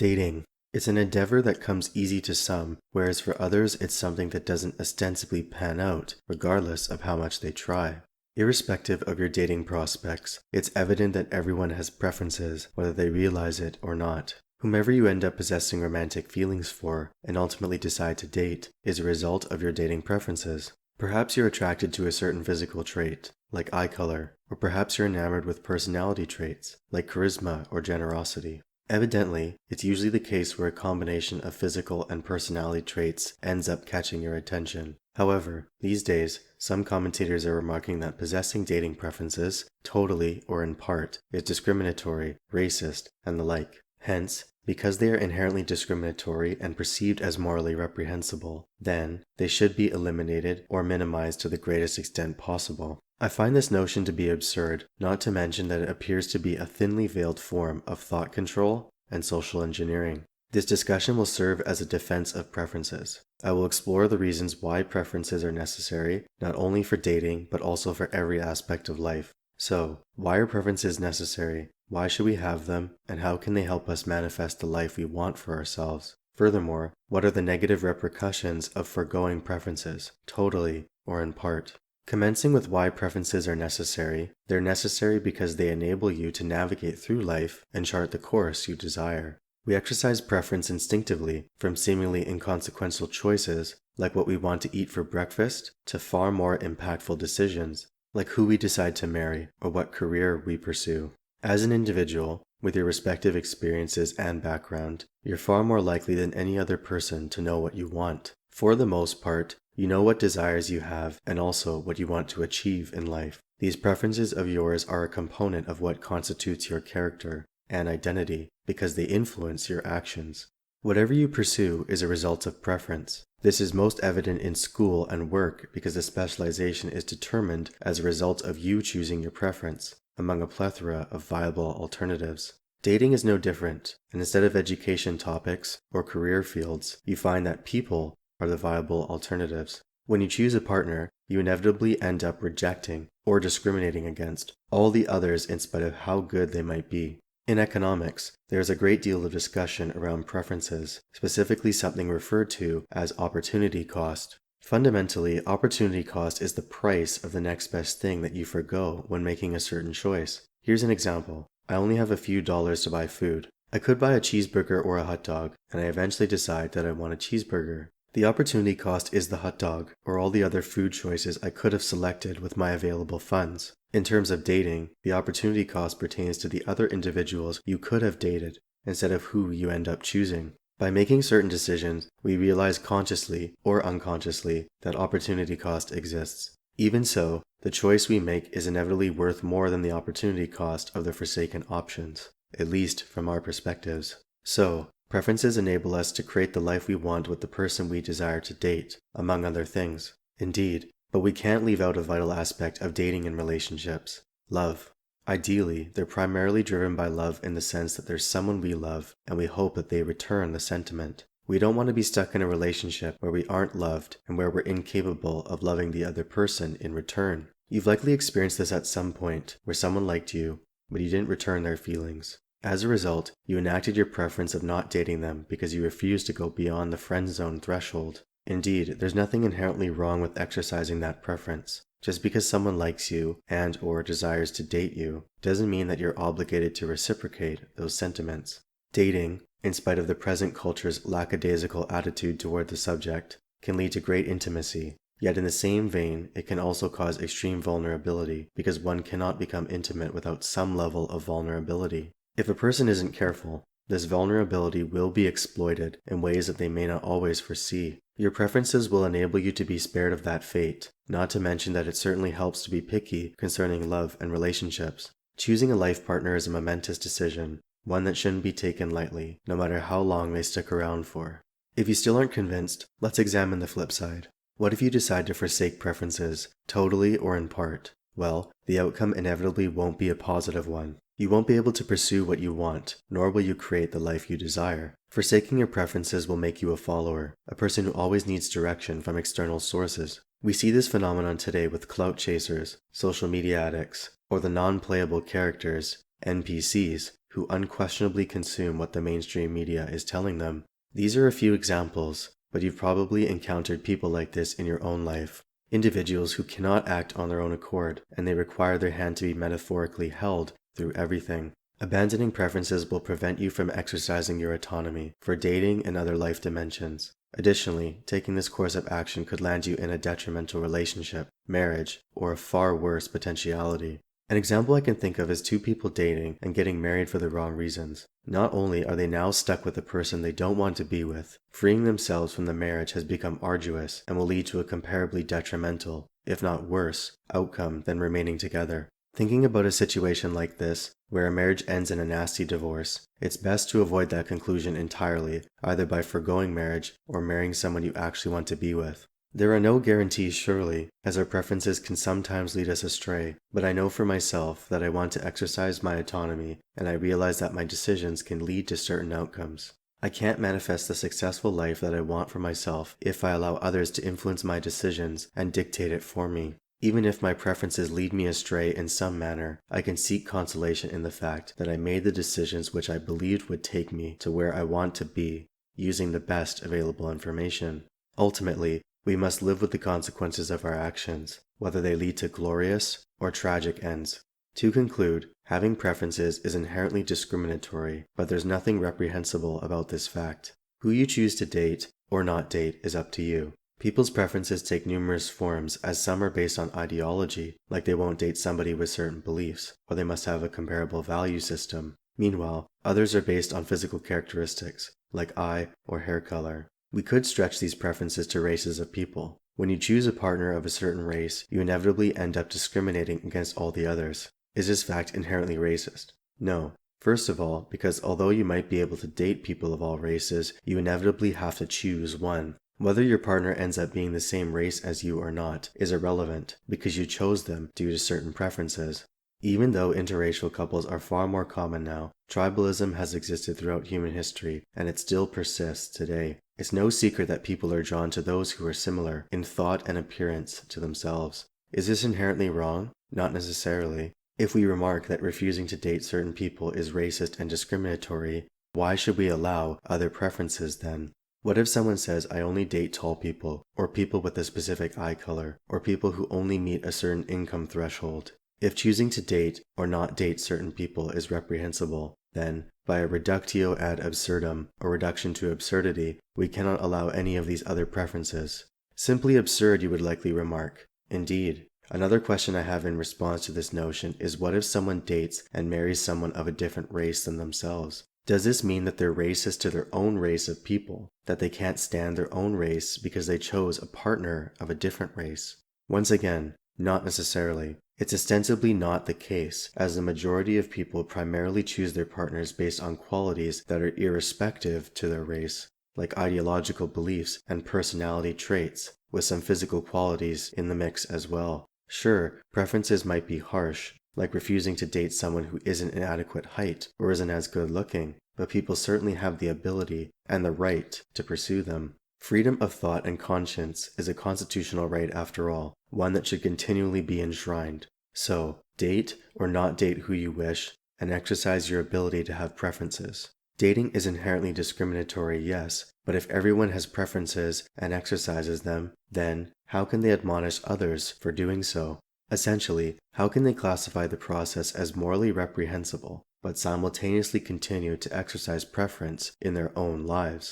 Dating. It's an endeavor that comes easy to some, whereas for others it's something that doesn't ostensibly pan out, regardless of how much they try. Irrespective of your dating prospects, it's evident that everyone has preferences, whether they realize it or not. Whomever you end up possessing romantic feelings for, and ultimately decide to date, is a result of your dating preferences. Perhaps you're attracted to a certain physical trait, like eye color, or perhaps you're enamored with personality traits, like charisma or generosity. Evidently, it's usually the case where a combination of physical and personality traits ends up catching your attention. However, these days, some commentators are remarking that possessing dating preferences, totally or in part, is discriminatory, racist, and the like. Hence, because they are inherently discriminatory and perceived as morally reprehensible, then they should be eliminated or minimized to the greatest extent possible. I find this notion to be absurd, not to mention that it appears to be a thinly veiled form of thought control and social engineering. This discussion will serve as a defense of preferences. I will explore the reasons why preferences are necessary, not only for dating, but also for every aspect of life. So, why are preferences necessary? Why should we have them, and how can they help us manifest the life we want for ourselves? Furthermore, what are the negative repercussions of forgoing preferences, totally or in part? Commencing with why preferences are necessary, they're necessary because they enable you to navigate through life and chart the course you desire. We exercise preference instinctively, from seemingly inconsequential choices, like what we want to eat for breakfast, to far more impactful decisions, like who we decide to marry or what career we pursue. As an individual, with your respective experiences and background, you're far more likely than any other person to know what you want. For the most part, you know what desires you have and also what you want to achieve in life. These preferences of yours are a component of what constitutes your character and identity because they influence your actions. Whatever you pursue is a result of preference. This is most evident in school and work because the specialization is determined as a result of you choosing your preference among a plethora of viable alternatives. Dating is no different, and instead of education topics or career fields, you find that people are the viable alternatives. When you choose a partner, you inevitably end up rejecting or discriminating against all the others in spite of how good they might be. In economics, there is a great deal of discussion around preferences, specifically something referred to as opportunity cost. Fundamentally, opportunity cost is the price of the next best thing that you forgo when making a certain choice. Here's an example. I only have a few dollars to buy food. I could buy a cheeseburger or a hot dog, and I eventually decide that I want a cheeseburger. The opportunity cost is the hot dog, or all the other food choices I could have selected with my available funds. In terms of dating, the opportunity cost pertains to the other individuals you could have dated, instead of who you end up choosing. By making certain decisions, we realize consciously or unconsciously that opportunity cost exists. Even so, the choice we make is inevitably worth more than the opportunity cost of the forsaken options, at least from our perspectives. So, preferences enable us to create the life we want with the person we desire to date, among other things. Indeed, but we can't leave out a vital aspect of dating and relationships: love. Ideally, they're primarily driven by love in the sense that there's someone we love and we hope that they return the sentiment. We don't want to be stuck in a relationship where we aren't loved and where we're incapable of loving the other person in return. You've likely experienced this at some point, where someone liked you, but you didn't return their feelings. As a result, you enacted your preference of not dating them because you refused to go beyond the friend zone threshold. Indeed, there's nothing inherently wrong with exercising that preference. Just because someone likes you and or desires to date you doesn't mean that you're obligated to reciprocate those sentiments. Dating, in spite of the present culture's lackadaisical attitude toward the subject, can lead to great intimacy. Yet in the same vein, it can also cause extreme vulnerability because one cannot become intimate without some level of vulnerability. If a person isn't careful, this vulnerability will be exploited in ways that they may not always foresee. Your preferences will enable you to be spared of that fate, not to mention that it certainly helps to be picky concerning love and relationships. Choosing a life partner is a momentous decision, one that shouldn't be taken lightly, no matter how long they stick around for. If you still aren't convinced, let's examine the flip side. What if you decide to forsake preferences, totally or in part? Well, the outcome inevitably won't be a positive one. You won't be able to pursue what you want, nor will you create the life you desire. Forsaking your preferences will make you a follower, a person who always needs direction from external sources. We see this phenomenon today with clout chasers, social media addicts, or the non-playable characters, NPCs, who unquestionably consume what the mainstream media is telling them. These are a few examples, but you've probably encountered people like this in your own life. Individuals who cannot act on their own accord, and they require their hand to be metaphorically held through everything. Abandoning preferences will prevent you from exercising your autonomy for dating and other life dimensions. Additionally, taking this course of action could land you in a detrimental relationship, marriage, or a far worse potentiality. An example I can think of is two people dating and getting married for the wrong reasons. Not only are they now stuck with the person they don't want to be with, freeing themselves from the marriage has become arduous and will lead to a comparably detrimental, if not worse, outcome than remaining together. Thinking about a situation like this, where a marriage ends in a nasty divorce, it's best to avoid that conclusion entirely, either by forgoing marriage or marrying someone you actually want to be with. There are no guarantees surely, as our preferences can sometimes lead us astray, but I know for myself that I want to exercise my autonomy, and I realize that my decisions can lead to certain outcomes. I can't manifest the successful life that I want for myself if I allow others to influence my decisions and dictate it for me. Even if my preferences lead me astray in some manner, I can seek consolation in the fact that I made the decisions which I believed would take me to where I want to be, using the best available information. Ultimately, we must live with the consequences of our actions, whether they lead to glorious or tragic ends. To conclude, having preferences is inherently discriminatory, but there's nothing reprehensible about this fact. Who you choose to date or not date is up to you. People's preferences take numerous forms, as some are based on ideology, like they won't date somebody with certain beliefs, or they must have a comparable value system. Meanwhile, others are based on physical characteristics, like eye or hair color. We could stretch these preferences to races of people. When you choose a partner of a certain race, you inevitably end up discriminating against all the others. Is this fact inherently racist? No. First of all, because although you might be able to date people of all races, you inevitably have to choose one. Whether your partner ends up being the same race as you or not is irrelevant, because you chose them due to certain preferences. Even though interracial couples are far more common now, tribalism has existed throughout human history, and it still persists today. It's no secret that people are drawn to those who are similar in thought and appearance to themselves. Is this inherently wrong? Not necessarily. If we remark that refusing to date certain people is racist and discriminatory, why should we allow other preferences then? What if someone says, I only date tall people, or people with a specific eye color, or people who only meet a certain income threshold? If choosing to date or not date certain people is reprehensible, then, by a reductio ad absurdum, or reduction to absurdity, we cannot allow any of these other preferences. Simply absurd, you would likely remark. Indeed. Another question I have in response to this notion is, what if someone dates and marries someone of a different race than themselves? Does this mean that they're racist to their own race of people, that they can't stand their own race because they chose a partner of a different race? Once again, not necessarily. It's ostensibly not the case, as the majority of people primarily choose their partners based on qualities that are irrespective to their race, like ideological beliefs and personality traits, with some physical qualities in the mix as well. Sure, preferences might be harsh, like refusing to date someone who isn't an adequate height or isn't as good looking, but people certainly have the ability and the right to pursue them. Freedom of thought and conscience is a constitutional right after all, one that should continually be enshrined. So, date or not date who you wish, and exercise your ability to have preferences. Dating is inherently discriminatory, yes, but if everyone has preferences and exercises them, then how can they admonish others for doing so? Essentially, how can they classify the process as morally reprehensible, but simultaneously continue to exercise preference in their own lives?